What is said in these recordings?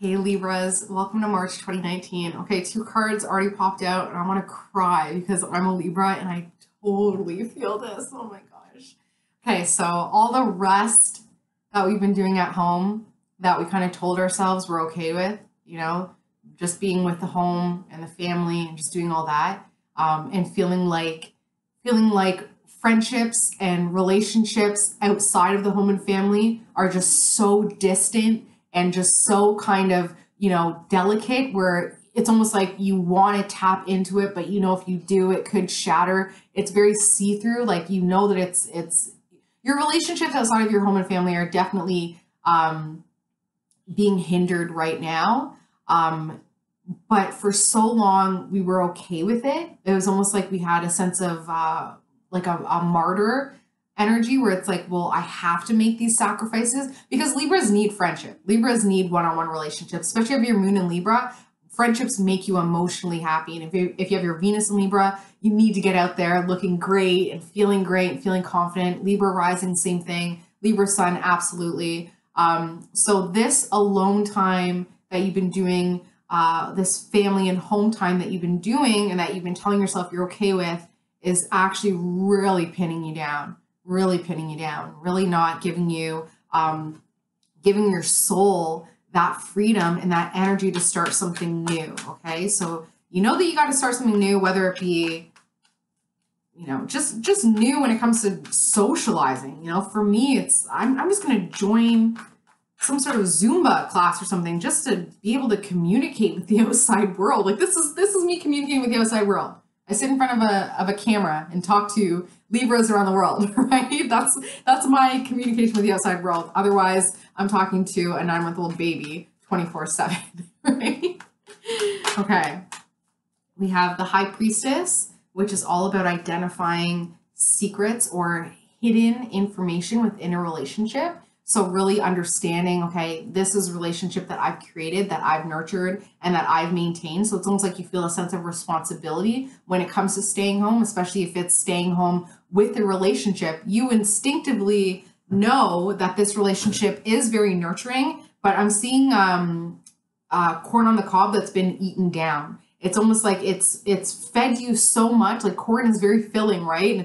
Hey Libras, welcome to March 2019. Okay, two cards already popped out and I want to cry because I'm a Libra and I totally feel this. Oh my gosh. Okay, so all the rest that we've been doing at home that we kind of told ourselves we're okay with, just being with the home and the family and just doing all that, and feeling like friendships and relationships outside of the home and family are just so distant and just so kind of, delicate where it's almost like you want to tap into it, but if you do, it could shatter. It's very see-through. Like, that it's your relationships outside of your home and family are definitely being hindered right now. But for so long, we were okay with it. It was almost like we had a sense of like a martyr energy where it's like, well, I have to make these sacrifices because Libras need friendship. Libras need one-on-one relationships, especially if you're moon in Libra. Friendships make you emotionally happy. And if you have your Venus in Libra, you need to get out there looking great and feeling confident. Libra rising, same thing. Libra sun, absolutely. So this alone time that you've been doing, this family and home time that you've been doing and that you've been telling yourself you're okay with is actually really pinning you down, really not giving you, giving your soul that freedom and that energy to start something new. Okay. So you know that you got to start something new, whether it be, just new when it comes to socializing. For me, I'm just going to join some sort of Zumba class or something just to be able to communicate with the outside world. Like this is me communicating with the outside world. I sit in front of a camera and talk to Libras around the world, right? That's my communication with the outside world. Otherwise, I'm talking to a 9-month-old baby 24/7, right? Okay. We have the High Priestess, which is all about identifying secrets or hidden information within a relationship. So really understanding, okay, this is a relationship that I've created, that I've nurtured, and that I've maintained. So it's almost like you feel a sense of responsibility when it comes to staying home, especially if it's staying home with a relationship. You instinctively know that this relationship is very nurturing, but I'm seeing corn on the cob that's been eaten down. It's almost like it's fed you so much. Like corn is very filling, right? And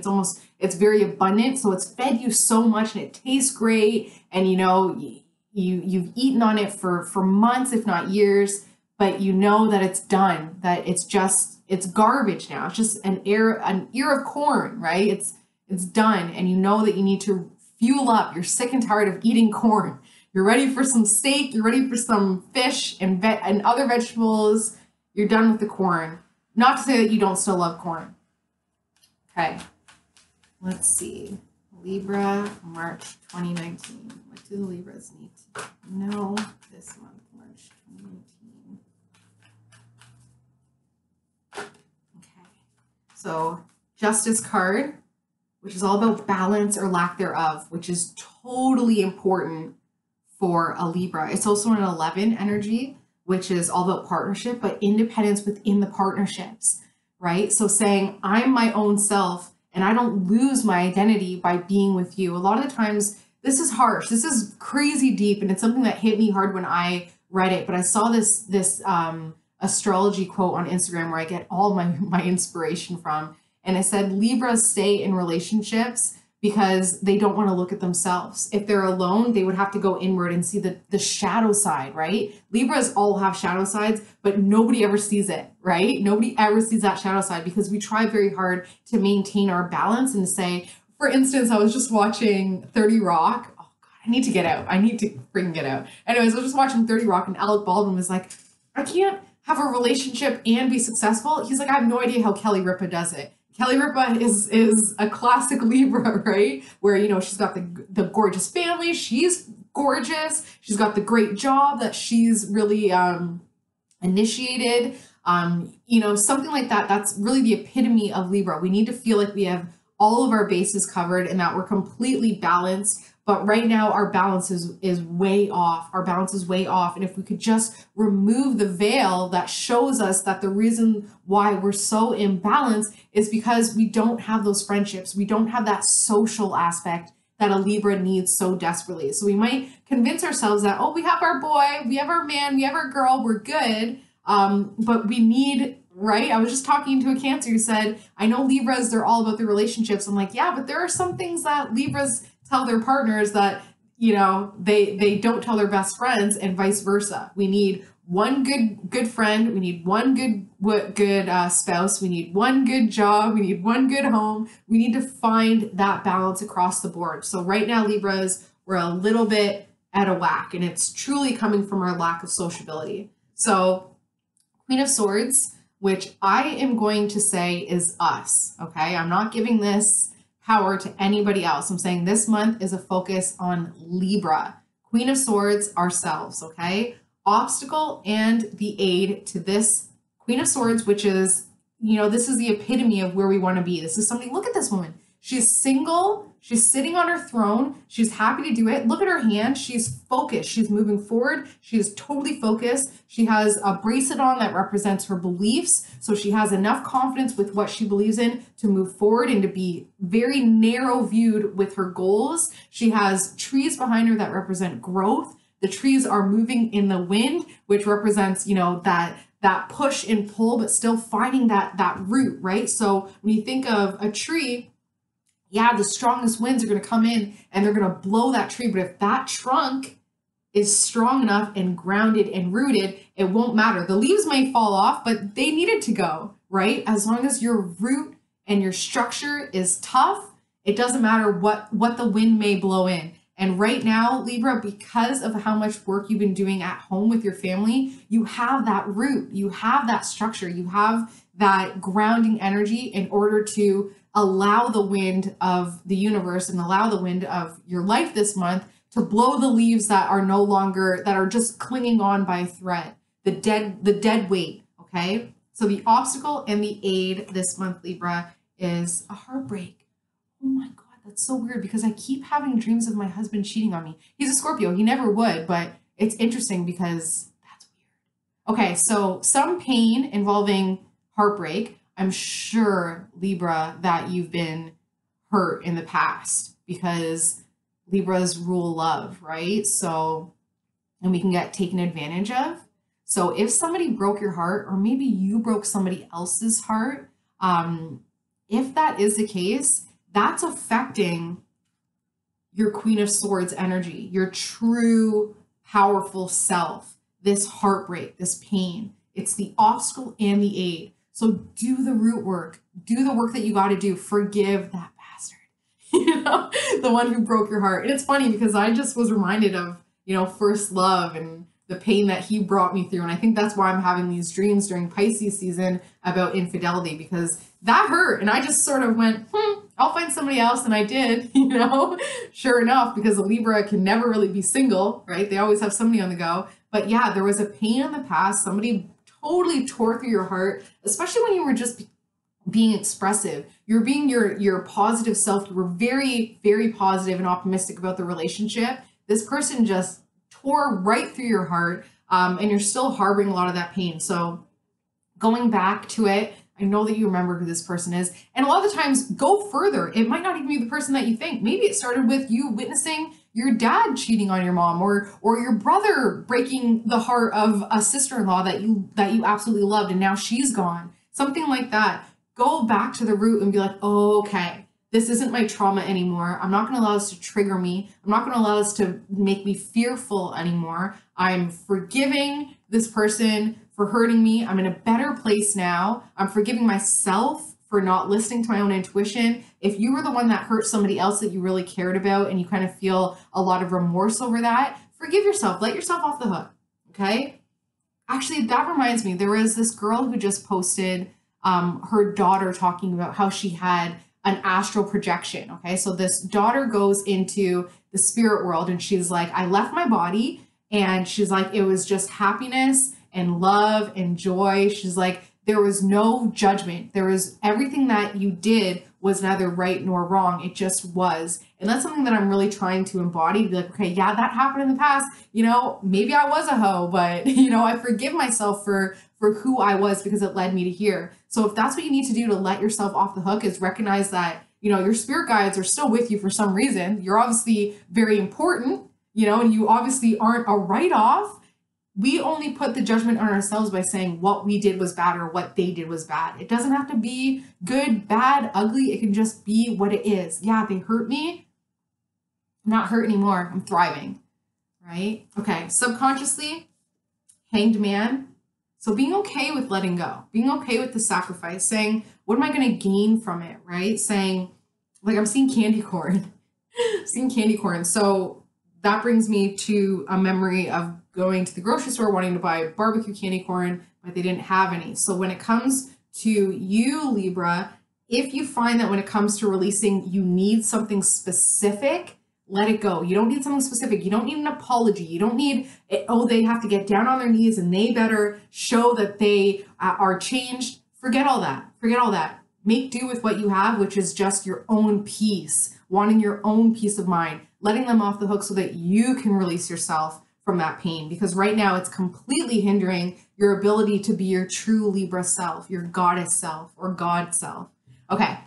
it's very abundant. So it's fed you so much and it tastes great. And you've eaten on it for months, if not years, but you know that it's done, that it's garbage now. It's just an ear of corn, right? It's done. And you know that you need to fuel up. You're sick and tired of eating corn. You're ready for some steak. You're ready for some fish and other vegetables. You're done with the corn. Not to say that you don't still love corn. Okay. Let's see. Libra, March 2019. What do the Libras need to know this month, March 2019? Okay. So, Justice card, which is all about balance or lack thereof, which is totally important for a Libra. It's also an 11 energy, which is all about partnership, but independence within the partnerships, right? So saying, I'm my own self and I don't lose my identity by being with you. A lot of the times, this is harsh. This is crazy deep. And it's something that hit me hard when I read it. But I saw this astrology quote on Instagram where I get all my inspiration from. And it said, Libras stay in relationships because they don't want to look at themselves. If they're alone, they would have to go inward and see the shadow side, right? Libras all have shadow sides, but nobody ever sees it, right? Nobody ever sees that shadow side because we try very hard to maintain our balance and to say, for instance, I was just watching 30 Rock. Oh God, I need to get out. I need to freaking get out. Anyways, I was just watching 30 Rock and Alec Baldwin was like, I can't have a relationship and be successful. He's like, I have no idea how Kelly Ripa does it. Kelly Ripa is a classic Libra, right? Where, she's got the gorgeous family. She's gorgeous. She's got the great job that she's really initiated. Something like that. That's really the epitome of Libra. We need to feel like we have all of our bases covered and that we're completely balanced. But right now our balance is way off. Our balance is way off. And if we could just remove the veil that shows us that the reason why we're so imbalanced is because we don't have those friendships. We don't have that social aspect that a Libra needs so desperately. So we might convince ourselves that, oh, we have our boy, we have our man, we have our girl, we're good. But we need, right? I was just talking to a Cancer who said, I know Libras, they're all about the relationships. I'm like, yeah, but there are some things that Libras tell their partners that, you know, they don't tell their best friends, and vice versa. We need one good friend. We need one good spouse. We need one good job. We need one good home. We need to find that balance across the board. So right now, Libras, we're a little bit out of whack, and it's truly coming from our lack of sociability. So Queen of Swords, which I am going to say is us. Okay, I'm not giving this power to anybody else. I'm saying this month is a focus on Libra. Queen of Swords, ourselves. Okay. Obstacle and the aid to this Queen of Swords, which is, you know, this is the epitome of where we want to be. This is somebody, look at this woman. She's single. She's sitting on her throne. She's happy to do it. Look at her hand. She's focused. She's moving forward. She is totally focused. She has a bracelet on that represents her beliefs. So she has enough confidence with what she believes in to move forward and to be very narrow viewed with her goals. She has trees behind her that represent growth. The trees are moving in the wind, which represents, you know, that push and pull, but still finding that root, right? So when you think of a tree, yeah, the strongest winds are going to come in and they're going to blow that tree. But if that trunk is strong enough and grounded and rooted, it won't matter. The leaves may fall off, but they needed to go, right? As long as your root and your structure is tough, it doesn't matter what the wind may blow in. And right now, Libra, because of how much work you've been doing at home with your family, you have that root, you have that structure, you have that grounding energy in order to allow the wind of the universe and allow the wind of your life this month to blow the leaves that are no longer, that are just clinging on by a thread, the dead weight, okay? So the obstacle and the aid this month, Libra, is a heartbreak. Oh my God. That's so weird because I keep having dreams of my husband cheating on me. He's a Scorpio. He never would, but it's interesting because that's weird. Okay, so some pain involving heartbreak. I'm sure, Libra, that you've been hurt in the past because Libras rule love, right? So, and we can get taken advantage of. So if somebody broke your heart, or maybe you broke somebody else's heart, if that is the case, that's affecting your Queen of Swords energy, your true powerful self, this heartbreak, this pain. It's the obstacle and the aid. So do the root work, do the work that you got to do. Forgive that bastard, you know, the one who broke your heart. And it's funny because I just was reminded of, you know, first love and the pain that he brought me through. And I think that's why I'm having these dreams during Pisces season about infidelity, because that hurt. And I just sort of went, I'll find somebody else. And I did, you know, sure enough, because a Libra can never really be single, right? They always have somebody on the go. But yeah, there was a pain in the past. Somebody totally tore through your heart, especially when you were just being expressive. You're being your positive self. You were very, very positive and optimistic about the relationship. This person just tore right through your heart, and you're still harboring a lot of that pain. So going back to it, I know that you remember who this person is. And a lot of the times, go further. It might not even be the person that you think. Maybe it started with you witnessing your dad cheating on your mom, or your brother breaking the heart of a sister-in-law that you absolutely loved, and now she's gone. Something like that. Go back to the root and be like, oh, okay, this isn't my trauma anymore. I'm not going to allow this to trigger me. I'm not going to allow this to make me fearful anymore. I'm forgiving this person for hurting me. I'm in a better place now. I'm forgiving myself for not listening to my own intuition. If you were the one that hurt somebody else that you really cared about and you kind of feel a lot of remorse over that, forgive yourself. Let yourself off the hook, okay? Actually, that reminds me, there was this girl who just posted her daughter talking about how she had an astral projection, okay? So this daughter goes into the spirit world and she's like, I left my body, and she's like, it was just happiness and love and joy. She's like, there was no judgment. There was, everything that you did was neither right nor wrong. It just was. And that's something that I'm really trying to embody, to be like, okay, yeah, that happened in the past. You know, maybe I was a hoe, but you know, I forgive myself for who I was because it led me to here. So if that's what you need to do to let yourself off the hook, is recognize that, you know, your spirit guides are still with you for some reason. You're obviously very important, you know, and you obviously aren't a write-off. We only put the judgment on ourselves by saying what we did was bad or what they did was bad. It doesn't have to be good, bad, ugly. It can just be what it is. Yeah, they hurt me. I'm not hurt anymore. I'm thriving, right? Okay, subconsciously, Hanged Man. So being okay with letting go, being okay with the sacrifice, saying, what am I going to gain from it, right? Saying, like, I'm seeing candy corn, seeing candy corn. So that brings me to a memory of going to the grocery store wanting to buy barbecue candy corn, but they didn't have any. So when it comes to you, Libra, if you find that when it comes to releasing, you need something specific, let it go. You don't need something specific. You don't need an apology. You don't need, oh, they have to get down on their knees and they better show that they are changed. Forget all that. Forget all that. Make do with what you have, which is just your own peace, wanting your own peace of mind, letting them off the hook so that you can release yourself from that pain. Because right now it's completely hindering your ability to be your true Libra self, your goddess self or God self. Okay.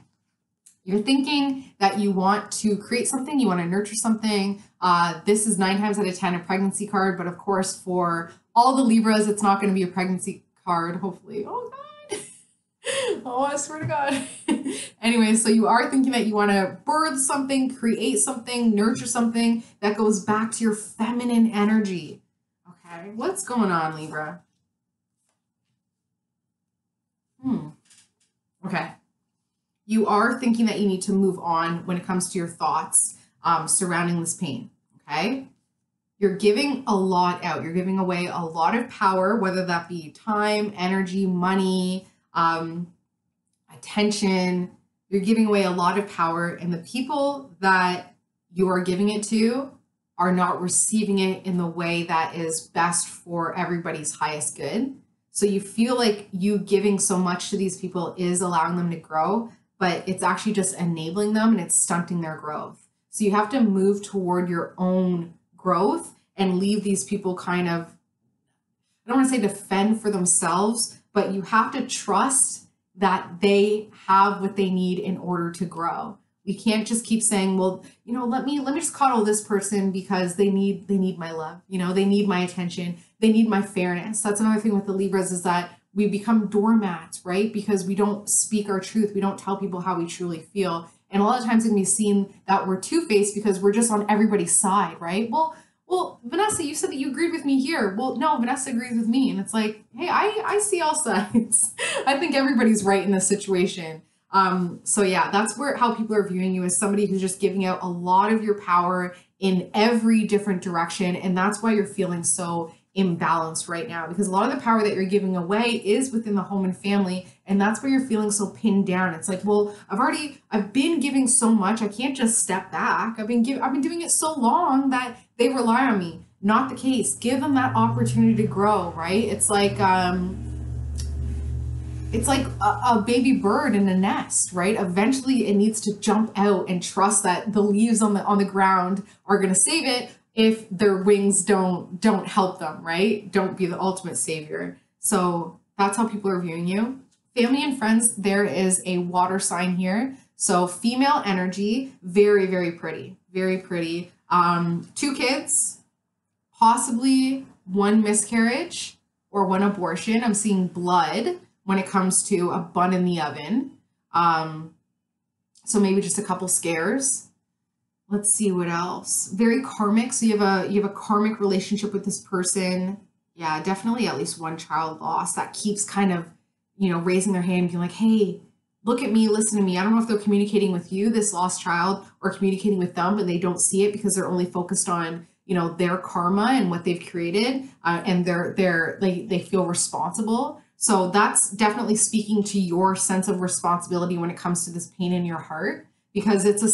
You're thinking that you want to create something, you want to nurture something. This is 9 times out of 10 a pregnancy card, but of course for all the Libras, it's not going to be a pregnancy card, hopefully. Oh God. Oh, I swear to God. Anyway, so you are thinking that you want to birth something, create something, nurture something that goes back to your feminine energy. Okay, what's going on, Libra? Okay. You are thinking that you need to move on when it comes to your thoughts surrounding this pain, okay? You're giving a lot out. You're giving away a lot of power, whether that be time, energy, money, attention. You're giving away a lot of power, and the people that you are giving it to are not receiving it in the way that is best for everybody's highest good. So you feel like you giving so much to these people is allowing them to grow, but it's actually just enabling them and it's stunting their growth. So you have to move toward your own growth and leave these people kind of, I don't want to say defend for themselves, but you have to trust that they have what they need in order to grow. We can't just keep saying, well, you know, let me just coddle this person because they need my love. You know, they need my attention. They need my fairness. That's another thing with the Libras is that we become doormats, right? Because we don't speak our truth. We don't tell people how we truly feel. And a lot of times it can be seen that we're two-faced because we're just on everybody's side, right? Well, Vanessa, you said that you agreed with me here. Well, no, Vanessa agrees with me. And it's like, hey, I see all sides. I think everybody's right in this situation. So yeah, that's how people are viewing you as somebody who's just giving out a lot of your power in every different direction. And that's why you're feeling so imbalanced right now, because a lot of the power that you're giving away is within the home and family. And that's where you're feeling so pinned down. It's like, well, I've been giving so much. I can't just step back. I've been doing it so long that they rely on me. Not the case. Give them that opportunity to grow, right? It's like a baby bird in a nest, right? Eventually it needs to jump out and trust that the leaves on the ground are going to save it if their wings don't help them, right? Don't be the ultimate savior. So that's how people are viewing you. Family and friends, there is a water sign here. So female energy, very, very pretty, very pretty. 2 kids, possibly 1 miscarriage or 1 abortion. I'm seeing blood when it comes to a bun in the oven. So maybe just a couple scares. Let's see what else. Very karmic. So you have a karmic relationship with this person. Yeah, definitely at least 1 child lost that keeps kind of, you know, raising their hand and being like, hey, look at me, listen to me. I don't know if they're communicating with you, this lost child, or communicating with them, but they don't see it because they're only focused on, you know, their karma and what they've created, and they feel responsible. So that's definitely speaking to your sense of responsibility when it comes to this pain in your heart, because it's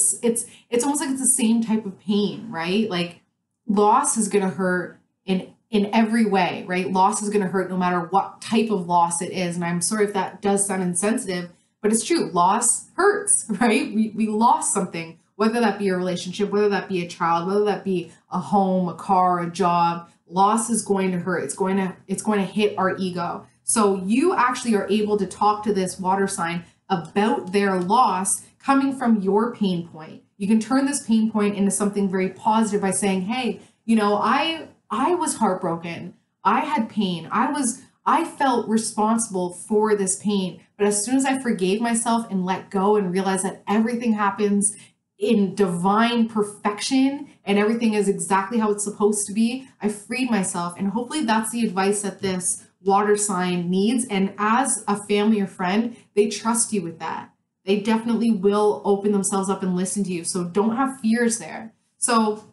almost like it's the same type of pain, right? Like loss is going to hurt in every way, right? Loss is going to hurt no matter what type of loss it is. And I'm sorry if that does sound insensitive, but it's true. Loss hurts, right? We lost something, whether that be a relationship, whether that be a child, whether that be a home, a car, a job. Loss is going to hurt. It's going to hit our ego. So you actually are able to talk to this water sign about their loss coming from your pain point. You can turn this pain point into something very positive by saying, hey, you know, I was heartbroken. I had pain. I felt responsible for this pain. But as soon as I forgave myself and let go and realized that everything happens in divine perfection and everything is exactly how it's supposed to be, I freed myself. And hopefully that's the advice that this water sign needs. And as a family or friend, they trust you with that. They definitely will open themselves up and listen to you. So don't have fears there. So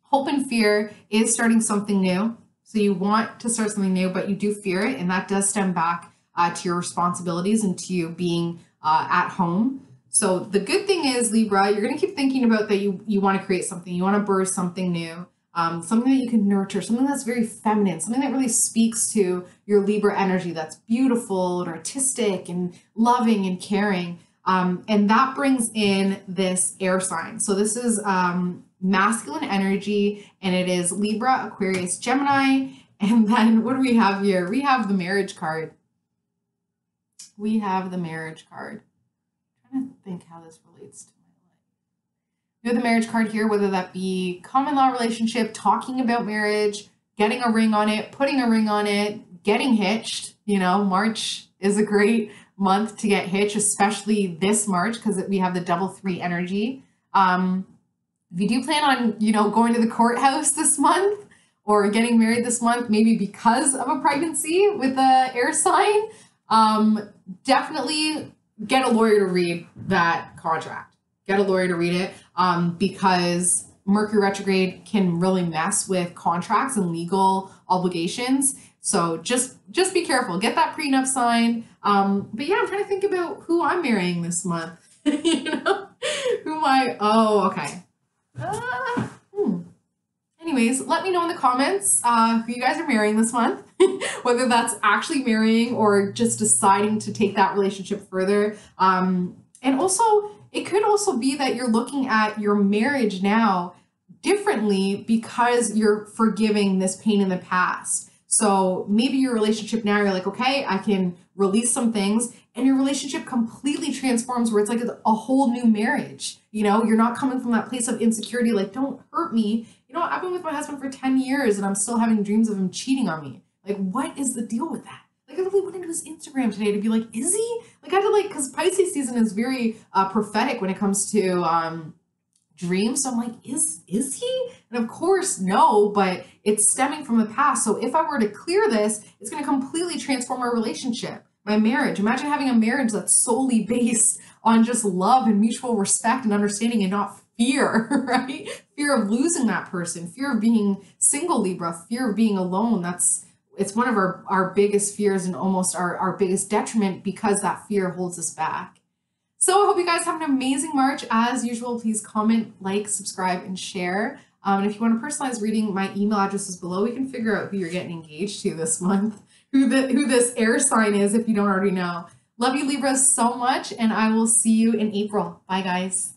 hope and fear is starting something new. So you want to start something new, but you do fear it. And that does stem back to your responsibilities and to you being at home. So the good thing is, Libra, you're going to keep thinking about that you want to create something. You want to birth something new, something that you can nurture, something that's very feminine, something that really speaks to your Libra energy that's beautiful and artistic and loving and caring. And that brings in this air sign. So this is masculine energy, and it is Libra, Aquarius, Gemini. And then what do we have here? We have the marriage card. We have the marriage card. I'm trying to think how this relates to my life. We have the marriage card here, whether that be common law relationship, talking about marriage, getting a ring on it, putting a ring on it, getting hitched. You know, March is a great month to get hitched, especially this March, because we have the double 3 energy. If you do plan on, you know, going to the courthouse this month or getting married this month, maybe because of a pregnancy with the air sign, definitely get a lawyer to read that contract. Get a lawyer to read it because Mercury retrograde can really mess with contracts and legal obligations. So just be careful. Get that prenup signed. But yeah, I'm trying to think about who I'm marrying this month. You know, oh, okay. Anyways, let me know in the comments who you guys are marrying this month, whether that's actually marrying or just deciding to take that relationship further. And also, it could also be that you're looking at your marriage now differently because you're forgiving this pain in the past. So maybe your relationship now, you're like, okay, I can release some things, and your relationship completely transforms where it's like a whole new marriage. You know, you're not coming from that place of insecurity, like, don't hurt me. You know, I've been with my husband for 10 years and I'm still having dreams of him cheating on me. Like, what is the deal with that? Like, I literally went into his Instagram today to be like, is he? Like, I had to because Pisces season is very prophetic when it comes to dreams. So I'm like, is he? And of course, no, but it's stemming from the past. So if I were to clear this, it's going to completely transform our relationship, my marriage. Imagine having a marriage that's solely based on just love and mutual respect and understanding and not fear, right? Fear of losing that person, fear of being single, Libra, fear of being alone. It's one of our biggest fears and almost our biggest detriment because that fear holds us back. So I hope you guys have an amazing March. As usual, please comment, like, subscribe, and share. And if you want a personalized reading, my email address is below. We can figure out who you're getting engaged to this month, who this air sign is if you don't already know. Love you, Libras, so much, and I will see you in April. Bye, guys.